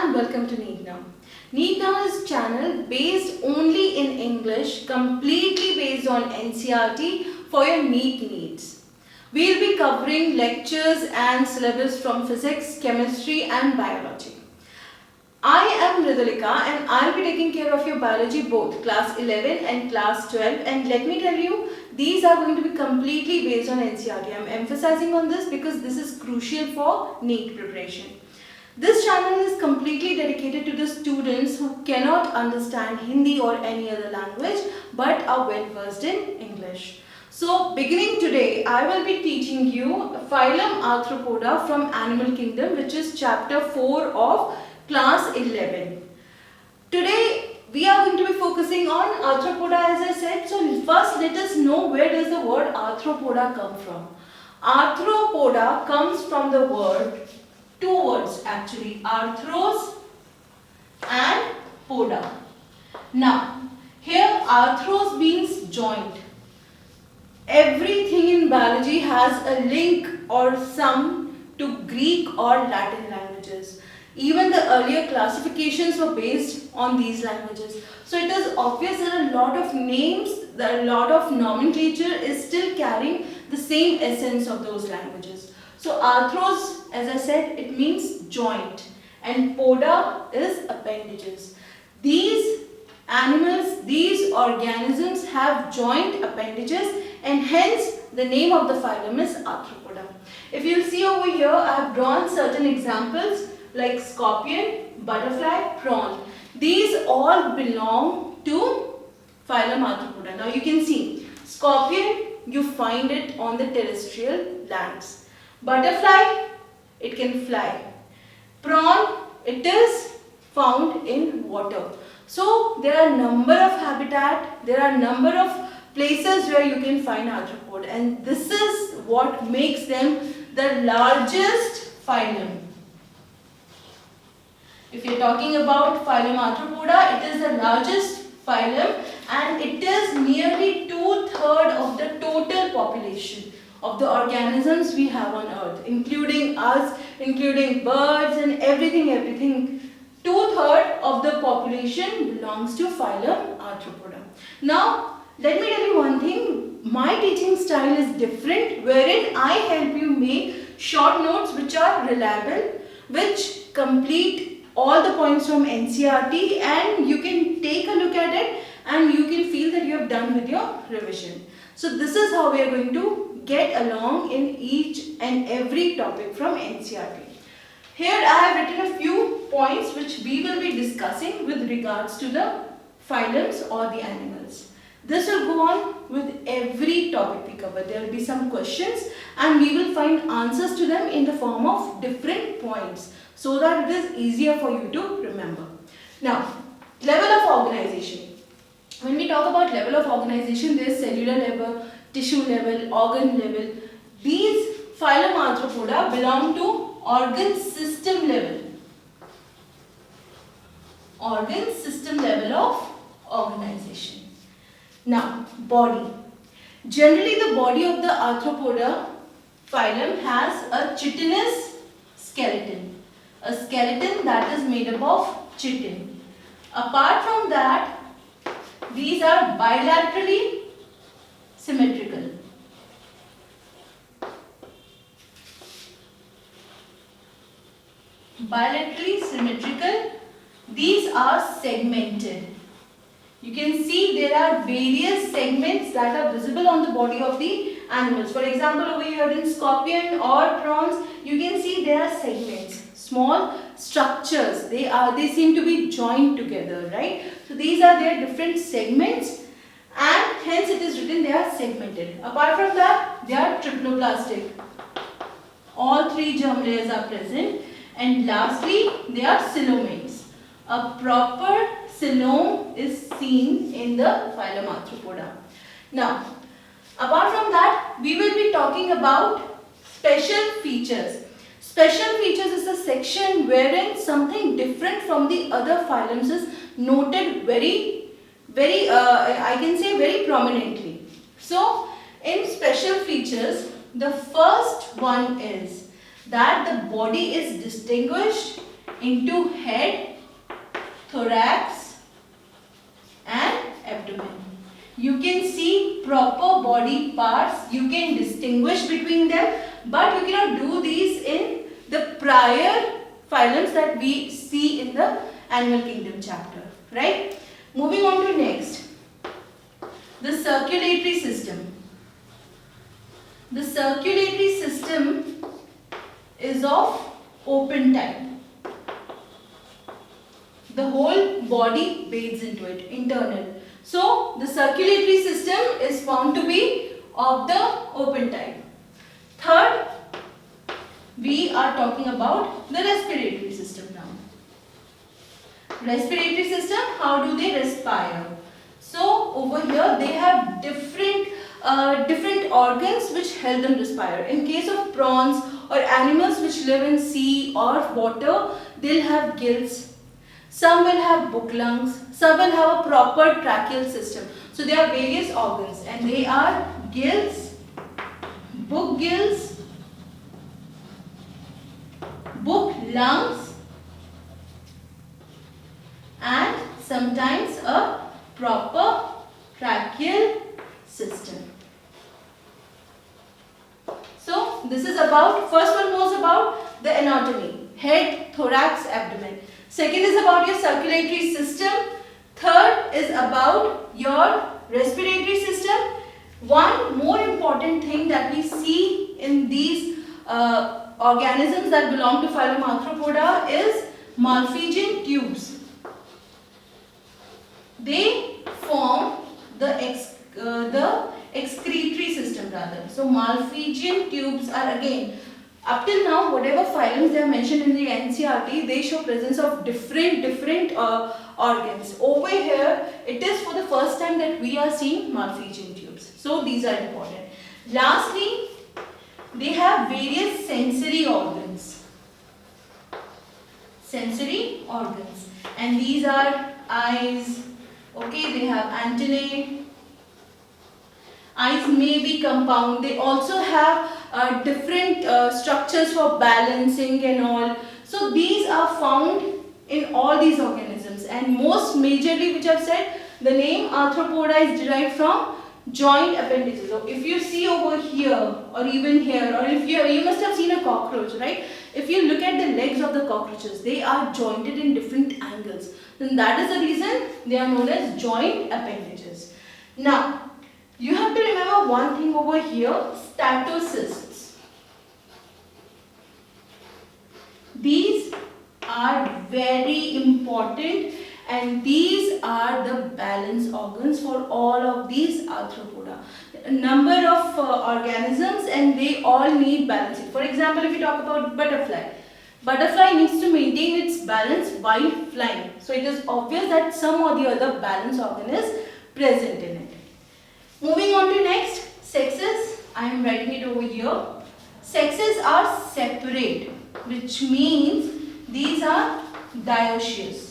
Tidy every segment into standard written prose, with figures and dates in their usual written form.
and welcome to Need Now. Need Now is a channel based only in English, completely based on NCERT for your NEET needs. We'll be covering lectures and syllabus from physics, chemistry and biology. I am Ridulika and I'll be taking care of your biology both class 11 and class 12, and let me tell you, these are going to be completely based on NCERT. I'm emphasizing on this because this is crucial for NEET preparation. This channel is completely dedicated to the students who cannot understand Hindi or any other language but are well versed in English. So beginning today, I will be teaching you phylum Arthropoda from Animal Kingdom, which is chapter 4 of class 11. Today we are going to be focusing on Arthropoda, as I said. So first let us know, where does the word Arthropoda come from? Arthropoda comes from the word, two words actually, arthros and poda. Now here arthros means joint. Everything in biology has a link or some to Greek or Latin languages. Even the earlier classifications were based on these languages. So it is obvious that a lot of names, that a lot of nomenclature is still carrying the same essence of those languages. So arthros, as I said, it means joint, and poda is appendages. These animals, these organisms have joint appendages, and hence the name of the phylum is Arthropoda. If you see over here, I have drawn certain examples like scorpion, butterfly, prawn. These all belong to phylum Arthropoda. Now you can see, scorpion, you find it on the terrestrial lands. Butterfly, it can fly. Prawn, it is found in water. So there are number of habitat, there are number of places where you can find arthropod, and this is what makes them the largest phylum. If you are talking about phylum Arthropoda, it is the largest phylum and it is nearly 2/3 of the total population of the organisms we have on earth, including us, including birds and everything. 2/3 of the population belongs to phylum Arthropoda. Now, let me tell you one thing, my teaching style is different, wherein I help you make short notes which are reliable, which complete all the points from NCERT, and you can take a look at it and you can feel that you have done with your revision. So this is how we are going to get along in each and every topic from NCERT. Here I have written a few points which we will be discussing with regards to the phylums or the animals. This will go on with every topic we cover. There will be some questions and we will find answers to them in the form of different points, so that it is easier for you to remember. Now, level of organization. When we talk about level of organization, there is cellular level, tissue level, organ level. These phylum Arthropoda belong to organ system level. Organ system level of organization. Now, body. Generally, the body of the Arthropoda phylum has a chitinous skeleton. A skeleton that is made up of chitin. Apart from that, these are bilaterally symmetrical. Bilaterally symmetrical. These are segmented. You can see there are various segments that are visible on the body of the animals. For example, over here in scorpion or prawns, you can see there are segments, small structures. They seem to be joined together, right? So these are their different segments, and hence it is written they are segmented. Apart from that, they are triploblastic. All three germ layers are present, and lastly they are coelomates. A proper coelom is seen in the phylum Arthropoda. Now, apart from that, we will be talking about special features. Special features is a section wherein something different from the other phylums is noted very prominently. So, in special features, the first one is that the body is distinguished into head, thorax and abdomen. You can see proper body parts, you can distinguish between them, but you cannot do these in the prior phylums that we see in the Animal Kingdom chapter, right? Moving on to next, the circulatory system. The circulatory system is of open type. The whole body bathes into it, internal. So, the circulatory system is found to be of the open type. Third, we are talking about the respiratory system now. Respiratory system, how do they respire? So, over here they have different organs which help them respire. In case of prawns or animals which live in sea or water, they'll have gills. Some will have book lungs, some will have a proper tracheal system. So there are various organs and they are gills, book gills, book lungs and sometimes a proper tracheal system. So this is about, first one was about the anatomy, head, thorax, abdomen. Second is about your circulatory system. Third is about your respiratory system. One more important thing that we see in these organisms that belong to phylum Arthropoda is Malpighian tubes. They form the excretory system rather. So Malpighian tubes are again, up till now, whatever phylums they are mentioned in the NCERT, they show presence of different organs. Over here, it is for the first time that we are seeing Malpighian tubes. So these are important. Lastly, they have various sensory organs. Sensory organs. And these are eyes. Okay, they have antennae. Eyes may be compound. They also have different structures for balancing and all. So these are found in all these organisms, and most majorly, which I've said, the name Arthropoda is derived from joint appendages. So if you see over here or even here, or if you must have seen a cockroach, right? If you look at the legs of the cockroaches, they are jointed in different angles. Then that is the reason they are known as joint appendages. Now, you have to remember one thing over here, statocysts. These are very important and these are the balance organs for all of these Arthropoda. A number of organisms and they all need balancing. For example, if you talk about butterfly, butterfly needs to maintain its balance while flying. So it is obvious that some or the other balance organ is present in it. Moving on to next, sexes. I am writing it over here. Sexes are separate, which means these are dioecious.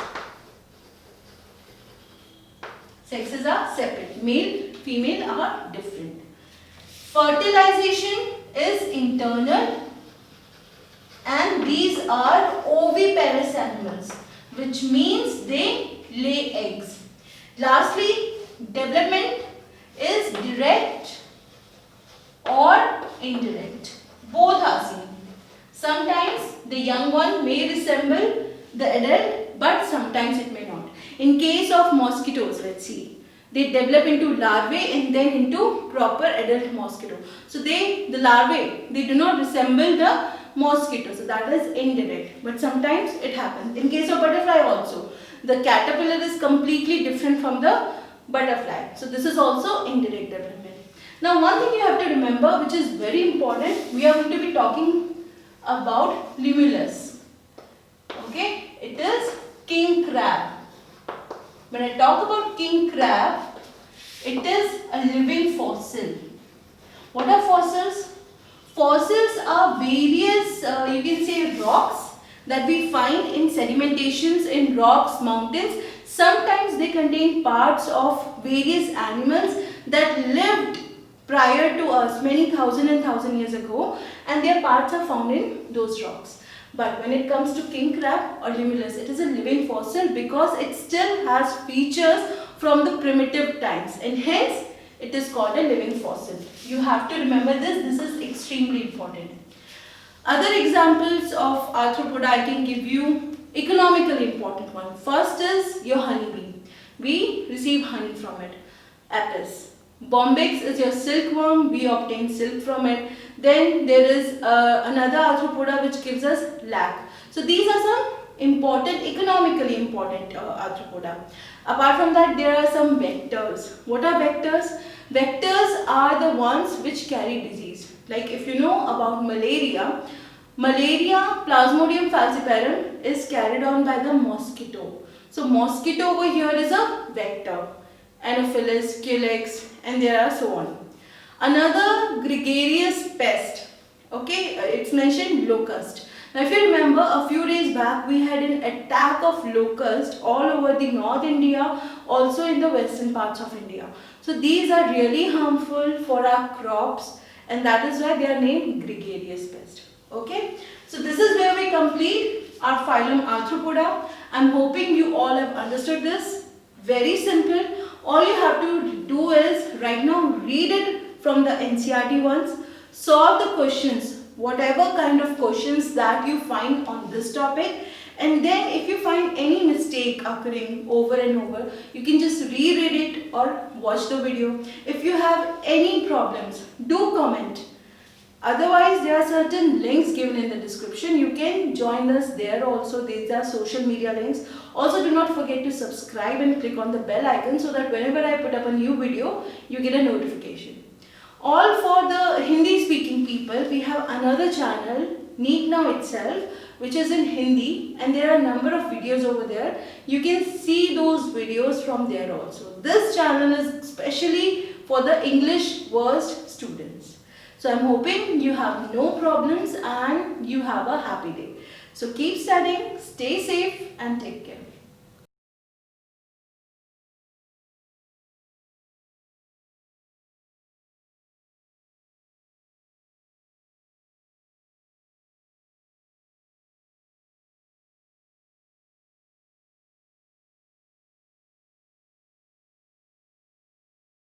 Sexes are separate. Male, female are different. Fertilization is internal and these are oviparous animals, which means they lay eggs. Lastly, development is direct or indirect. Both are seen. Sometimes the young one may resemble the adult, but sometimes it may not. In case of mosquitoes, let's see, they develop into larvae and then into proper adult mosquito. So the larvae, they do not resemble the mosquito. So that is indirect. But sometimes it happens. In case of butterfly also, the caterpillar is completely different from the butterfly. So this is also indirect development. Now one thing you have to remember, which is very important, we are going to be talking about limulus. Okay, it is king crab. When I talk about king crab, it is a living fossil. What are fossils? Fossils are various, you can say, rocks that we find in sedimentations in rocks, mountains. Sometimes they contain parts of various animals that lived prior to us many thousand years ago, and their parts are found in those rocks. But when it comes to king crab or limulus, it is a living fossil because it still has features from the primitive times, and hence it is called a living fossil. You have to remember this is extremely important. Other examples of arthropoda I can give you, economically important one. First is your honeybee. We receive honey from it. Apis. Bombyx is your silkworm. We obtain silk from it. Then there is another arthropoda which gives us lac. So these are some important, economically important arthropoda. Apart from that, there are some vectors. What are vectors? Vectors are the ones which carry disease. Like if you know about malaria, Plasmodium falciparum is carried on by the mosquito. So mosquito over here is a vector. Anopheles, Culex, and there are so on. Another gregarious pest, okay, it's mentioned locust. Now if you remember, a few days back we had an attack of locust all over the North India, also in the western parts of India. So these are really harmful for our crops, and that is why they are named gregarious pest. Okay, so this is where we complete our phylum Arthropoda. I am hoping you all have understood this. Very simple. All you have to do is right now read it from the NCERT ones, solve the questions, whatever kind of questions that you find on this topic, and then if you find any mistake occurring over and over, you can just reread it or watch the video. If you have any problems, do comment. Otherwise, there are certain links given in the description. You can join us there also. These are social media links. Also, do not forget to subscribe and click on the bell icon so that whenever I put up a new video, you get a notification. All for the Hindi speaking people, we have another channel, Neat Now itself, which is in Hindi, and there are a number of videos over there. You can see those videos from there also. This channel is especially for the English versed students. So I'm hoping you have no problems and you have a happy day. So keep studying, stay safe and take care.